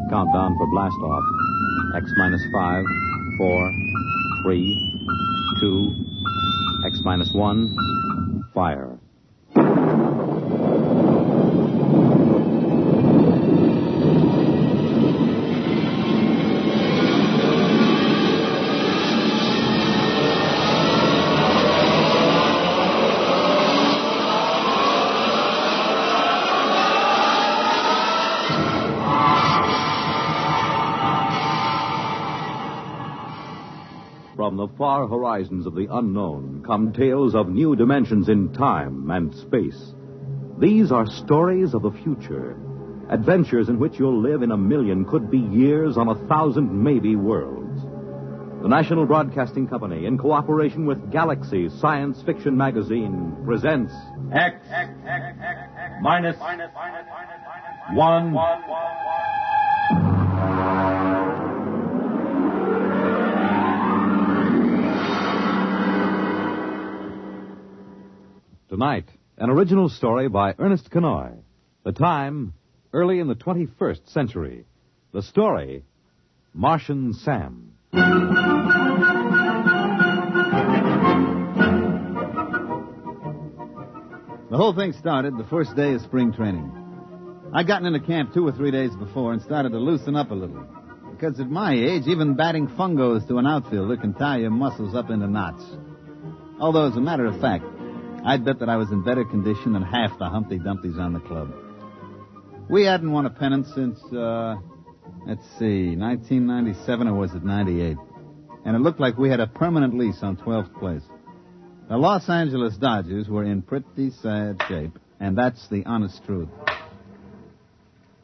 Countdown for blast off. X minus 5, 4, 3, 2, X minus 1, fire. From the far horizons of the unknown come tales of new dimensions in time and space. These are stories of the future, adventures in which you'll live in a million, could be years, on 1,000 maybe worlds. The National Broadcasting Company, in cooperation with Galaxy Science Fiction Magazine, presents X minus 1. Tonight, an original story by Ernest Kenoy. The time, early in the 21st century. The story, Martian Sam. The whole thing started the first day of spring training. I'd gotten into camp 2 or 3 days before and started to loosen up a little. Because at my age, even batting fungos to an outfielder can tie your muscles up into knots. Although, as a matter of fact, I'd bet that I was in better condition than half the Humpty Dumptys on the club. We hadn't won a pennant since, 1997, or was it 98? And it looked like we had a permanent lease on 12th place. The Los Angeles Dodgers were in pretty sad shape, and that's the honest truth.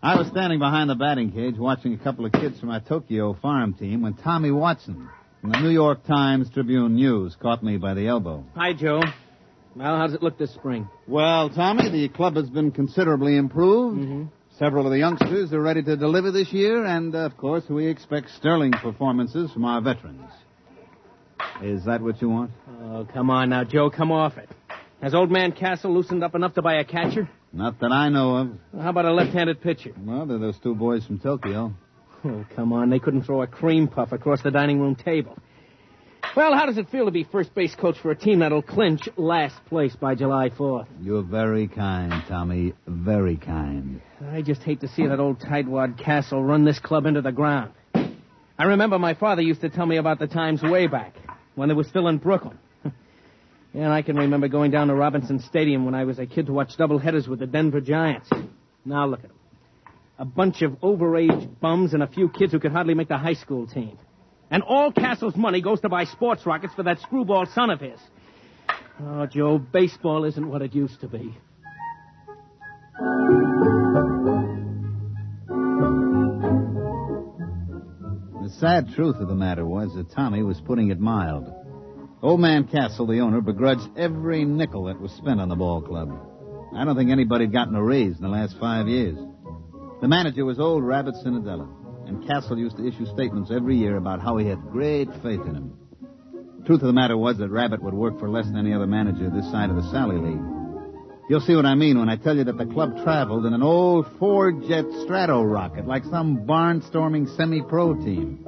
I was standing behind the batting cage watching a couple of kids from our Tokyo farm team when Tommy Watson from the New York Times Tribune News caught me by the elbow. Hi, Joe. Well, how does it look this spring? Well, Tommy, the club has been considerably improved. Mm-hmm. Several of the youngsters are ready to deliver this year, and, of course, we expect sterling performances from our veterans. Is that what you want? Oh, come on now, Joe, come off it. Has old man Castle loosened up enough to buy a catcher? Not that I know of. Well, how about a left-handed pitcher? Well, they're those 2 boys from Tokyo. Oh, come on, they couldn't throw a cream puff across the dining room table. Well, how does it feel to be first base coach for a team that'll clinch last place by July 4th? You're very kind, Tommy. Very kind. I just hate to see that old tightwad Castle run this club into the ground. I remember my father used to tell me about the times way back, when they were still in Brooklyn. And I can remember going down to Robinson Stadium when I was a kid to watch doubleheaders with the Denver Giants. Now look at them. A bunch of overage bums and a few kids who could hardly make the high school team. And all Castle's money goes to buy sports rockets for that screwball son of his. Oh, Joe, baseball isn't what it used to be. The sad truth of the matter was that Tommy was putting it mild. Old man Castle, the owner, begrudged every nickel that was spent on the ball club. I don't think anybody had gotten a raise in the last 5 years. The manager was old Rabbit Cinderella. And Castle used to issue statements every year about how he had great faith in him. Truth of the matter was that Rabbit would work for less than any other manager this side of the Sally League. You'll see what I mean when I tell you that the club traveled in an old four-jet Strato rocket like some barn-storming semi-pro team.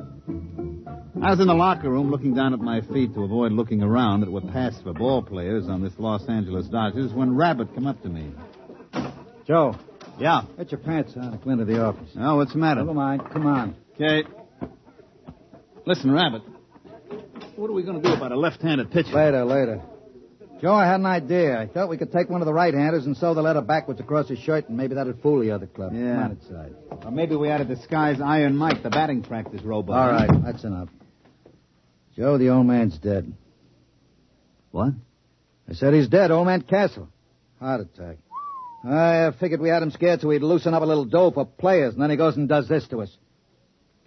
I was in the locker room looking down at my feet to avoid looking around at what passed for ball players on this Los Angeles Dodgers when Rabbit come up to me. Joe. Yeah? Get your pants on and come into the office. Oh, what's the matter? Never mind. Come on. Okay. Listen, Rabbit. What are we going to do about a left-handed pitcher? Later. Joe, I had an idea. I thought we could take one of the right-handers and sew the letter backwards across his shirt, and maybe that'd fool the other club. Yeah. Come on inside. Or maybe we ought to disguise Iron Mike, the batting practice robot. All right, that's enough. Joe, the old man's dead. What? I said he's dead, old man Castle. Heart attack. I figured we had him scared so he'd loosen up a little dough for players, and then he goes and does this to us.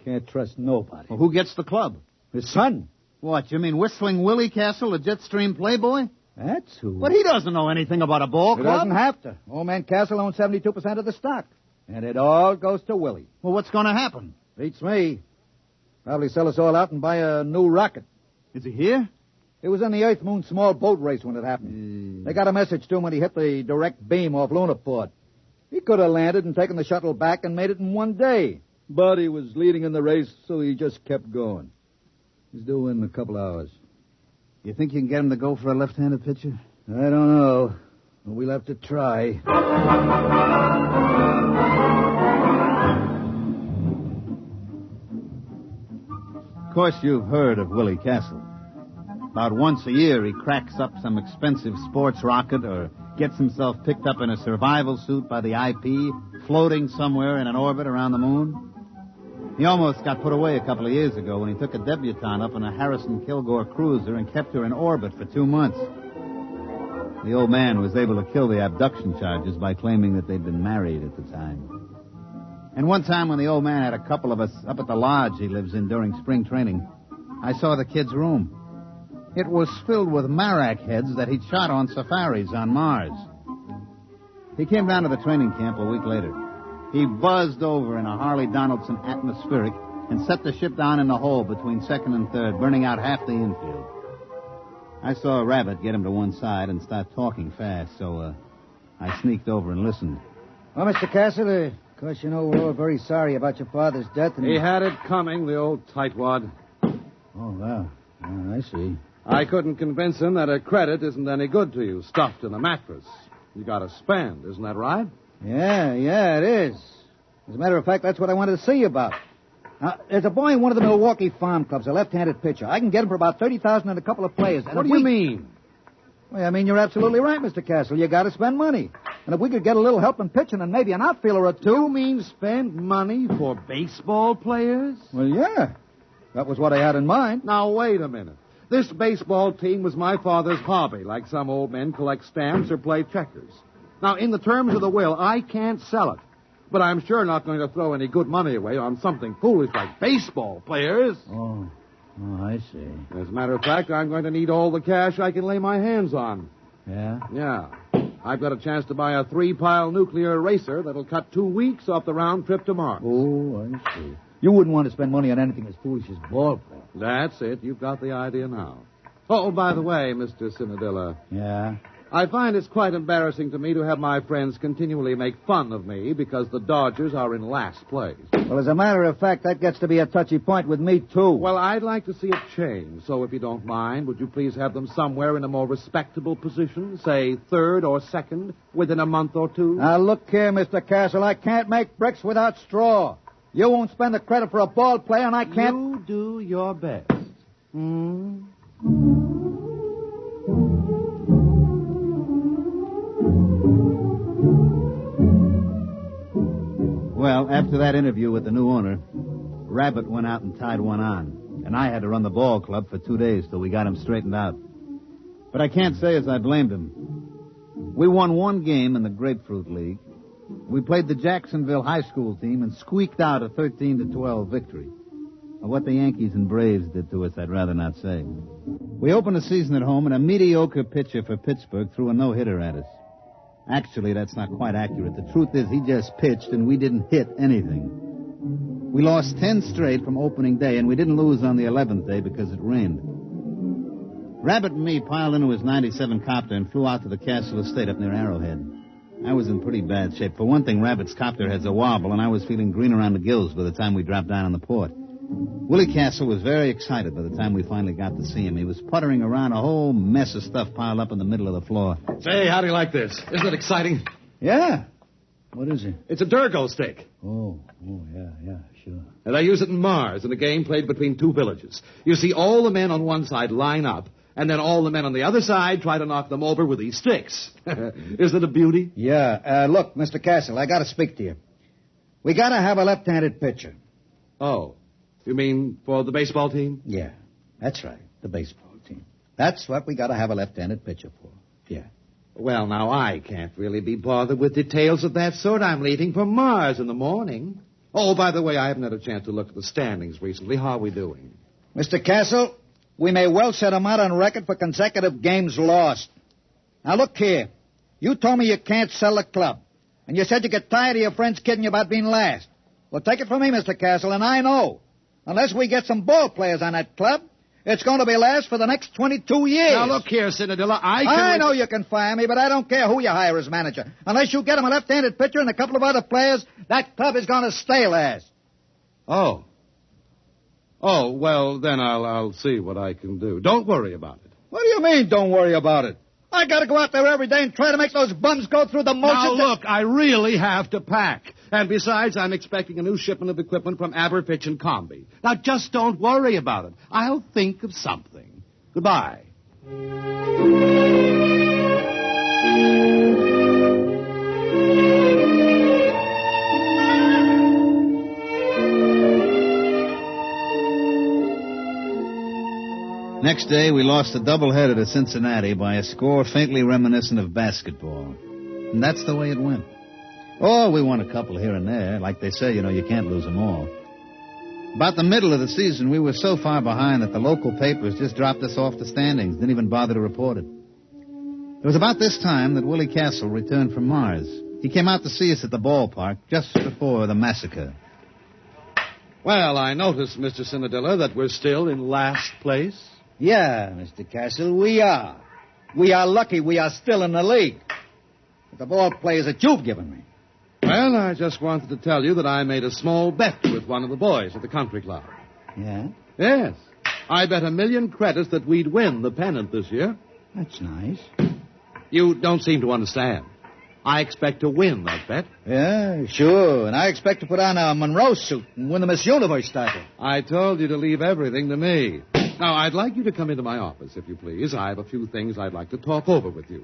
Can't trust nobody. Well, who gets the club? His son. What, you mean Whistling Willie Castle, the Jetstream playboy? That's who. But he doesn't know anything about a ball He club. doesn't have to. Old man Castle owns 72% of the stock. And it all goes to Willie. Well, what's going to happen? Beats me. Probably sell us all out and buy a new rocket. Is he here? It was in the Earth-Moon small boat race when it happened. They got a message to him when he hit the direct beam off Lunaport. He could have landed and taken the shuttle back and made it in one day. But he was leading in the race, so he just kept going. He's due in a couple hours. You think you can get him to go for a left-handed pitcher? I don't know. We'll have to try. Of course, you've heard of Willie Castle. About once a year, he cracks up some expensive sports rocket or gets himself picked up in a survival suit by the IP, floating somewhere in an orbit around the moon. He almost got put away a couple of years ago when he took a debutante up in a Harrison Kilgore cruiser and kept her in orbit for 2 months. The old man was able to kill the abduction charges by claiming that they'd been married at the time. And one time when the old man had a couple of us up at the lodge he lives in during spring training, I saw the kid's room. It was filled with marak heads that he'd shot on safaris on Mars. He came down to the training camp a week later. He buzzed over in a Harley Donaldson atmospheric and set the ship down in the hole between second and third, burning out half the infield. I saw Rabbit get him to one side and start talking fast, so I sneaked over and listened. Well, Mr. Castle, of course, you know we're all very sorry about your father's death. And... He had it coming, the old tightwad. Oh, wow. I see. I couldn't convince him that a credit isn't any good to you, stuffed in a mattress. You got to spend, isn't that right? Yeah, it is. As a matter of fact, that's what I wanted to see you about. Now, there's a boy in one of the Milwaukee farm clubs, a left-handed pitcher. I can get him for about $30,000 and a couple of players. And what do you mean? Well, I mean, you're absolutely right, Mr. Castle. You got to spend money. And if we could get a little help in pitching and maybe an outfielder or two... You mean spend money for baseball players? Well, yeah. That was what I had in mind. Now, wait a minute. This baseball team was my father's hobby, like some old men collect stamps or play checkers. Now, in the terms of the will, I can't sell it. But I'm sure not going to throw any good money away on something foolish like baseball players. Oh, I see. As a matter of fact, I'm going to need all the cash I can lay my hands on. Yeah? Yeah. I've got a chance to buy a 3-pile nuclear racer that'll cut 2 weeks off the round trip to Mars. Oh, I see. You wouldn't want to spend money on anything as foolish as ball play. That's it. You've got the idea now. Oh, by the way, Mr. Cinadilla. Yeah? I find it's quite embarrassing to me to have my friends continually make fun of me because the Dodgers are in last place. Well, as a matter of fact, that gets to be a touchy point with me, too. Well, I'd like to see it change. So if you don't mind, would you please have them somewhere in a more respectable position, say third or second, within a month or two? Now, look here, Mr. Castle. I can't make bricks without straw. You won't spend the credit for a ball player, and I can't... You do your best. Well, after that interview with the new owner, Rabbit went out and tied one on, and I had to run the ball club for 2 days till we got him straightened out. But I can't say as I blamed him. We won one game in the Grapefruit League. We played the Jacksonville high school team and squeaked out a 13-12 victory. What the Yankees and Braves did to us, I'd rather not say. We opened the season at home, and a mediocre pitcher for Pittsburgh threw a no-hitter at us. Actually, that's not quite accurate. The truth is he just pitched, and we didn't hit anything. We lost 10 straight from opening day, and we didn't lose on the 11th day because it rained. Rabbit and me piled into his 97 copter and flew out to the Castle Estate up near Arrowhead. I was in pretty bad shape. For one thing, Rabbit's copter has a wobble, and I was feeling green around the gills by the time we dropped down on the port. Willie Castle was very excited by the time we finally got to see him. He was puttering around a whole mess of stuff piled up in the middle of the floor. Say, how do you like this? Isn't it exciting? Yeah. What is it? It's a Durgo stick. Oh, yeah, sure. And I use it in Mars in a game played between two villages. You see, all the men on one side line up, and then all the men on the other side try to knock them over with these sticks. Isn't it a beauty? Yeah. Look, Mr. Castle, I got to speak to you. We got to have a left-handed pitcher. Oh. You mean for the baseball team? Yeah, that's right, the baseball team. That's what we got to have a left-handed pitcher for. Yeah. Well, now, I can't really be bothered with details of that sort. I'm leaving for Mars in the morning. Oh, by the way, I haven't had a chance to look at the standings recently. How are we doing? Mr. Castle, we may well set him out on record for consecutive games lost. Now, look here. You told me you can't sell the club. And you said you get tired of your friends kidding you about being last. Well, take it from me, Mr. Castle, and I know. Unless we get some ball players on that club, It's going to be last for the next 22 years. Now, look here, Cinderella, I know you can fire me, but I don't care who you hire as manager. Unless you get him a left-handed pitcher and a couple of other players, that club is going to stay last. Oh. Oh, well, then I'll see what I can do. Don't worry about it. What do you mean, don't worry about it? I got to go out there every day and try to make those bums go through the motions. Now, look, I really have to pack. And besides, I'm expecting a new shipment of equipment from Aberfitch and Comby. Now, just don't worry about it. I'll think of something. Goodbye. Next day, we lost a doubleheader to Cincinnati by a score faintly reminiscent of basketball. And that's the way it went. Oh, we won a couple here and there. Like they say, you can't lose them all. About the middle of the season, we were so far behind that the local papers just dropped us off the standings, didn't even bother to report it. It was about this time that Willie Castle returned from Mars. He came out to see us at the ballpark just before the massacre. Well, I notice, Mr. Cinderella, that we're still in last place. Yeah, Mr. Castle, we are. We are lucky we are still in the league. With the ball players that you've given me. Well, I just wanted to tell you that I made a small bet with one of the boys at the country club. Yeah? Yes. I bet 1,000,000 credits that we'd win the pennant this year. That's nice. You don't seem to understand. I expect to win that bet. Yeah, sure. And I expect to put on a Monroe suit and win the Miss Universe title. I told you to leave everything to me. Now, I'd like you to come into my office, if you please. I have a few things I'd like to talk over with you.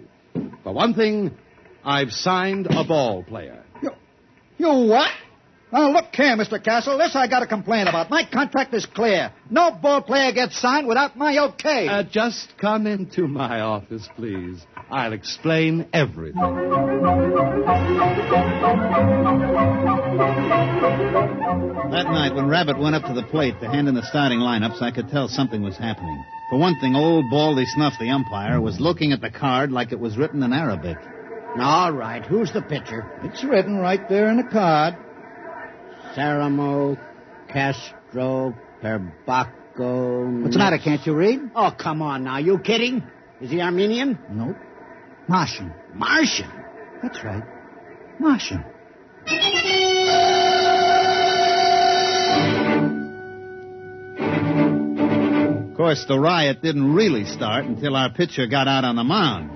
For one thing, I've signed a ball player. You what? Now, look here, Mr. Castle. This I got to complain about. My contract is clear. No ball player gets signed without my okay. Just come into my office, please. I'll explain everything. That night, when Rabbit went up to the plate to hand in the starting lineups, I could tell something was happening. For one thing, old Baldy Snuff, the umpire, was looking at the card like it was written in Arabic. All right, who's the pitcher? It's written right there in the card. Saramo, Castro, Perbaco... What's the matter? Can't you read? Oh, come on now. You kidding? Is he Armenian? Nope. Martian. Martian? That's right. Martian. Of course, the riot didn't really start until our pitcher got out on the mound.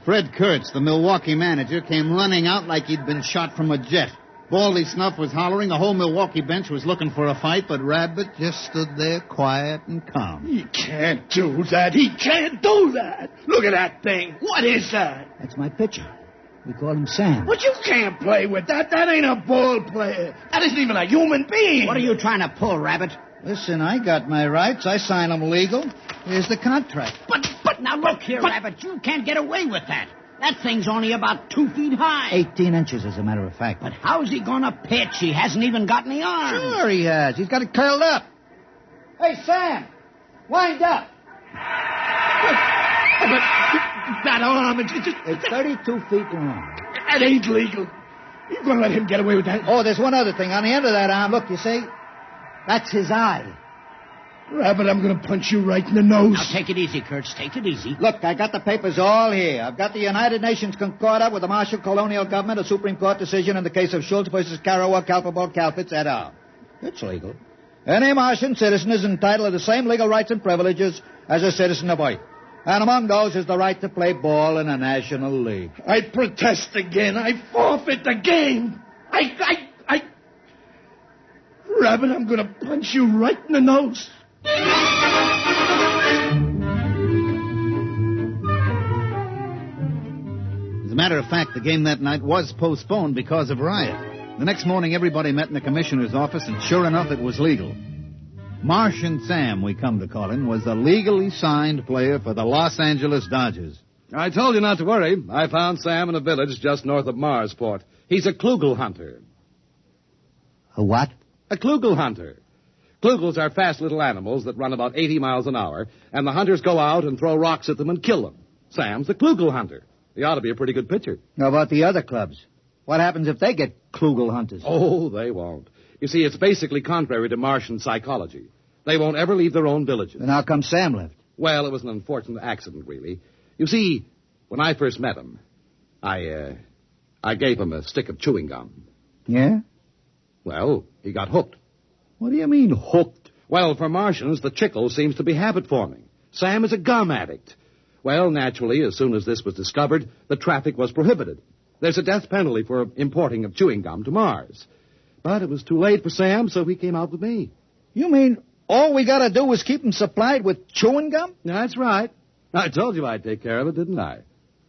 Fred Kurtz, the Milwaukee manager, came running out like he'd been shot from a jet. Baldy Snuff was hollering. The whole Milwaukee bench was looking for a fight, but Rabbit just stood there quiet and calm. He can't do that. He can't do that. Look at that thing. What is that? That's my pitcher. We call him Sam. But you can't play with that. That ain't a ball player. That isn't even a human being. What are you trying to pull, Rabbit? Listen, I got my rights. I sign them legal. Here's the contract. But now look here, Rabbit. You can't get away with that. That thing's only about 2 feet high. 18 inches, as a matter of fact. But how's he going to pitch? He hasn't even got any arms. Sure he has. He's got it curled up. Hey, Sam, wind up. But that arm, it's 32 feet long. That ain't legal. You going to let him get away with that? Oh, there's one other thing. On the end of that arm, look, you see? That's his eye. Rabbit, I'm going to punch you right in the nose. Now, take it easy, Kurtz. Take it easy. Look, I got the papers all here. I've got the United Nations Concordat with the Marshall Colonial Government, a Supreme Court decision in the case of Schultz versus Karawa, Kalpabol, Kalfitz, et al. It's legal. Any Martian citizen is entitled to the same legal rights and privileges as a citizen of Earth. And among those is the right to play ball in a national league. I protest again. I forfeit the game. Rabbit, I'm going to punch you right in the nose. As a matter of fact, the game that night was postponed because of riot. The next morning, everybody met in the commissioner's office, and sure enough, it was legal. Martian Sam, we come to call him, was a legally signed player for the Los Angeles Dodgers. I told you not to worry. I found Sam in a village just north of Marsport. He's a klugel hunter. A what? A klugel hunter. Klugels are fast little animals that run about 80 miles an hour, and the hunters go out and throw rocks at them and kill them. Sam's a klugel hunter. He ought to be a pretty good pitcher. How about the other clubs? What happens if they get klugel hunters? Oh, they won't. You see, it's basically contrary to Martian psychology. They won't ever leave their own villages. Then how come Sam left? Well, it was an unfortunate accident, really. You see, when I first met him, I gave him a stick of chewing gum. Yeah? Well, he got hooked. What do you mean, hooked? Well, for Martians, the chicle seems to be habit-forming. Sam is a gum addict. Well, naturally, as soon as this was discovered, the traffic was prohibited. There's a death penalty for importing of chewing gum to Mars. But it was too late for Sam, so he came out with me. You mean all we got to do is keep him supplied with chewing gum? That's right. I told you I'd take care of it, didn't I?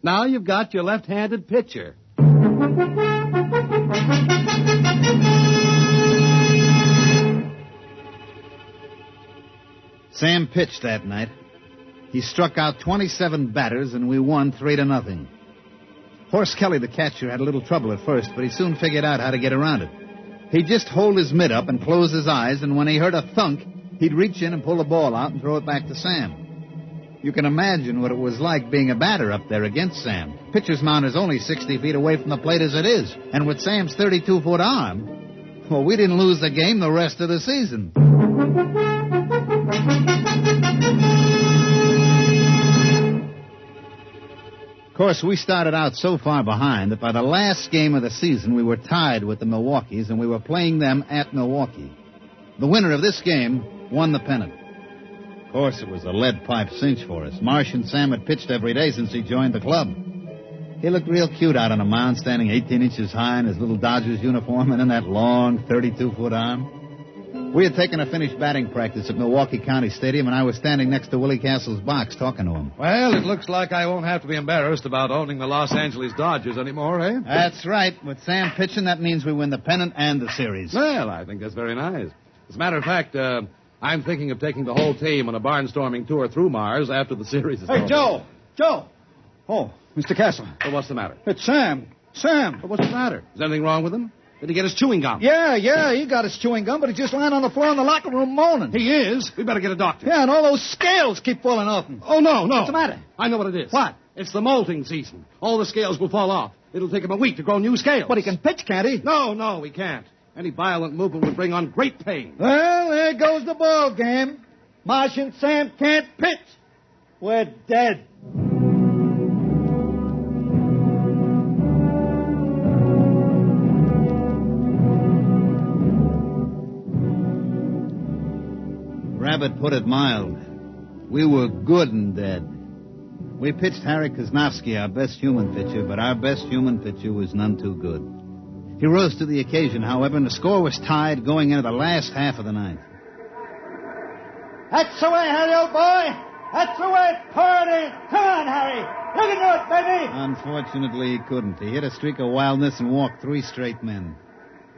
Now you've got your left-handed pitcher. Sam pitched that night. He struck out 27 batters, and we won 3-0. Horse Kelly, the catcher, had a little trouble at first, but he soon figured out how to get around it. He'd just hold his mitt up and close his eyes, and when he heard a thunk, he'd reach in and pull the ball out and throw it back to Sam. You can imagine what it was like being a batter up there against Sam. Pitcher's mound is only 60 feet away from the plate as it is, and with Sam's 32-foot arm, well, we didn't lose the game the rest of the season. Of course, we started out so far behind that by the last game of the season, we were tied with the Milwaukees, and we were playing them at Milwaukee. The winner of this game won the pennant. Of course, it was a lead pipe cinch for us. Martian Sam had pitched every day since he joined the club. He looked real cute out on a mound, standing 18 inches high in his little Dodgers uniform and in that long 32-foot arm. We had taken a finished batting practice at Milwaukee County Stadium, and I was standing next to Willie Castle's box talking to him. Well, it looks like I won't have to be embarrassed about owning the Los Angeles Dodgers anymore, eh? That's right. With Sam pitching, that means we win the pennant and the series. Well, I think that's very nice. As a matter of fact, I'm thinking of taking the whole team on a barnstorming tour through Mars after the series is over. Hey, Joe! Oh, Mr. Castle. Well, what's the matter? It's Sam. Well, what's the matter? Is anything wrong with him? Did he get his chewing gum? Yeah, he got his chewing gum, but he's just lying on the floor in the locker room moaning. He is? We better get a doctor. Yeah, and all those scales keep falling off him. Oh, no. What's the matter? I know what it is. What? It's the molting season. All the scales will fall off. It'll take him a week to grow new scales. But he can pitch, can't he? No, he can't. Any violent movement would bring on great pain. Well, there goes the ball game. Martian Sam can't pitch. We're dead. Rabbit put it mild. We were good and dead. We pitched Harry Kosnowski, our best human pitcher, but our best human pitcher was none too good. He rose to the occasion, however, and the score was tied going into the last half of the ninth. That's the way, Harry, old boy. That's the way, party. Come on, Harry. You can do it, baby. Unfortunately, he couldn't. He hit a streak of wildness and walked 3 straight men.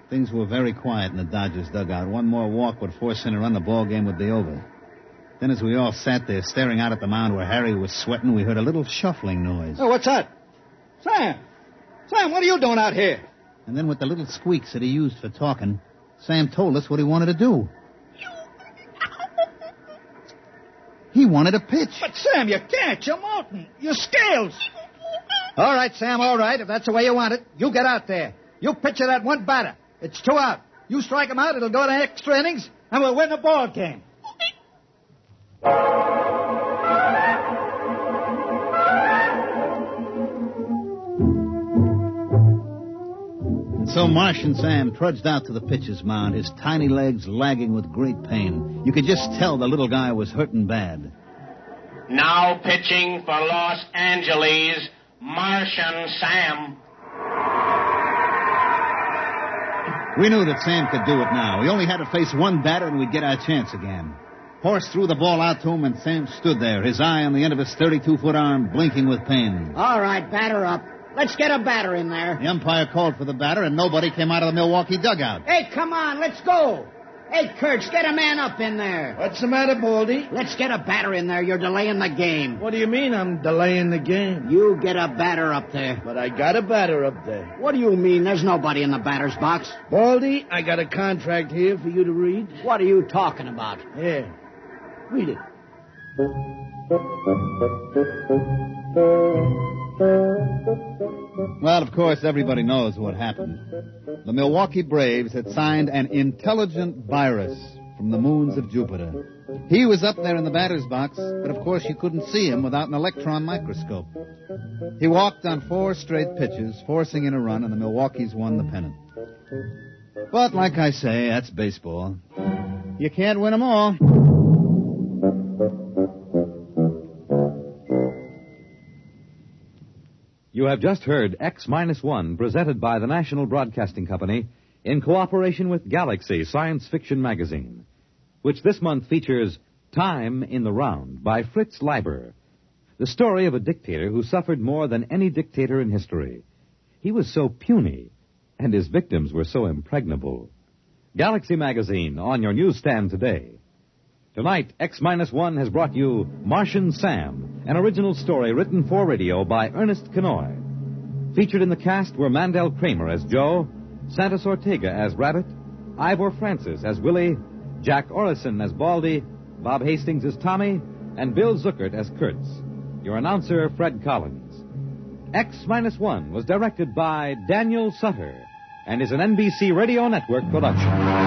Things were very quiet in the Dodgers' dugout. One more walk would force him to run, the ball game would be over. Then as we all sat there staring out at the mound where Harry was sweating, we heard a little shuffling noise. Oh, what's that? Sam, what are you doing out here? And then with the little squeaks that he used for talking, Sam told us what he wanted to do. He wanted to pitch. But, Sam, you can't. You're molting. Your scales. All right, Sam, all right. If that's the way you want it, you get out there. You pitch to that one batter. It's 2 out. You strike him out, it'll go to extra innings, and we'll win the ball game. And so Martian Sam trudged out to the pitcher's mound, his tiny legs lagging with great pain. You could just tell the little guy was hurting bad. Now pitching for Los Angeles, Martian Sam. We knew that Sam could do it now. We only had to face one batter and we'd get our chance again. Horse threw the ball out to him and Sam stood there, his eye on the end of his 32-foot arm, blinking with pain. All right, batter up. Let's get a batter in there. The umpire called for the batter and nobody came out of the Milwaukee dugout. Hey, come on, let's go. Hey, Kurtz, get a man up in there. What's the matter, Baldy? Let's get a batter in there. You're delaying the game. What do you mean I'm delaying the game? You get a batter up there. But I got a batter up there. What do you mean? There's nobody in the batter's box. Baldy, I got a contract here for you to read. What are you talking about? Here. Read it. Well, of course, everybody knows what happened. The Milwaukee Braves had signed an intelligent virus from the moons of Jupiter. He was up there in the batter's box, but of course you couldn't see him without an electron microscope. He walked on 4 straight pitches, forcing in a run, and the Milwaukees won the pennant. But like I say, that's baseball. You can't win them all. You have just heard X-1, presented by the National Broadcasting Company in cooperation with Galaxy Science Fiction Magazine, which this month features Time in the Round by Fritz Leiber, the story of a dictator who suffered more than any dictator in history. He was so puny, and his victims were so impregnable. Galaxy Magazine on your newsstand today. Tonight, X-1 has brought you Martian Sam, an original story written for radio by Ernest Kenoy. Featured in the cast were Mandel Kramer as Joe, Santos Ortega as Rabbit, Ivor Francis as Willie, Jack Orrison as Baldy, Bob Hastings as Tommy, and Bill Zuckert as Kurtz. Your announcer, Fred Collins. X-1 was directed by Daniel Sutter and is an NBC Radio Network production.